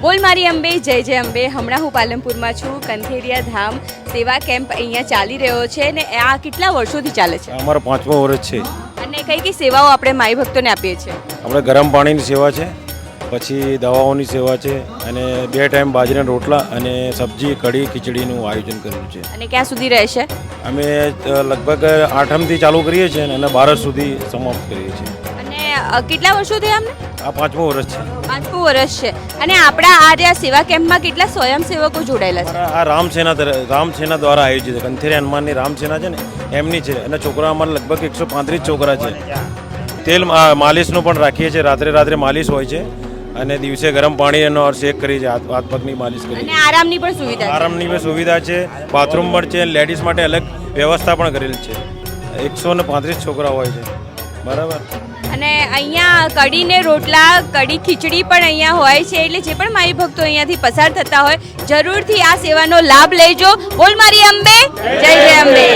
બોલ મારી અંબે જય જય અંબે. હમણાં હું પાલનપુરમાં છું. કંથેરિયા ધામ સેવા કેમ્પ અહીંયા ચાલી રહ્યો છે ને આ કેટલા વર્ષોથી ચાલે છે અમારો 5મો વર્ષ છે. અને કઈ કઈ સેવાઓ આપણે માઈ ભક્તોને આપીએ છીએ? આપણે ગરમ પાણીની સેવા છે, પછી દવાઓની સેવા છે અને 2 ટાઈમ બાજરાના રોટલા અને સબ્જી કઢી ખીચડીનું આયોજન કર્યું છે. અને ક્યાં સુધી રહેશે? અમે લગભગ 8મથી ચાલુ કરીએ છીએ અને 12 સુધી સમાપ્ત કરીએ છીએ. અને કેટલા વર્ષો થયા અમને? આ 5મો વર્ષ છે. 5મું વર્ષ છે. અને આપણા આ જે સેવા કેમ્પમાં કેટલા સ્વયંસેવકો જોડાયેલા છે? આ રામસેના દ્વારા આયોજિત છે. કંથેરિયા હનુમાનની રામસેના છે ને એમની છે અને છોકરા અમારા લગભગ 135 છોકરા છે. તેલ માલિશનું પણ રાખીએ છીએ. રાત્રે માલિશ હોય છે અને દિવસે ગરમ પાણીનો શેક કરી છે, હાથ પગની માલિશ કરી. અને આરામની પણ સુવિધા છે? આરામની પણ સુવિધા છે, બાથરૂમ પણ છે, લેડીઝ માટે અલગ વ્યવસ્થા પણ કરેલી છે. 135 છોકરા હોય છે. બરાબર. અને અહીંયા કઢી ને રોટલા, કઢી ખીચડી પણ અહીંયા હોય છે. એટલે જે પણ માઈ ભક્તો અહીંયાથી પસાર થતા હોય જરૂરથી આ સેવાનો લાભ લેજો. બોલ મારી અંબે જય જય અંબે.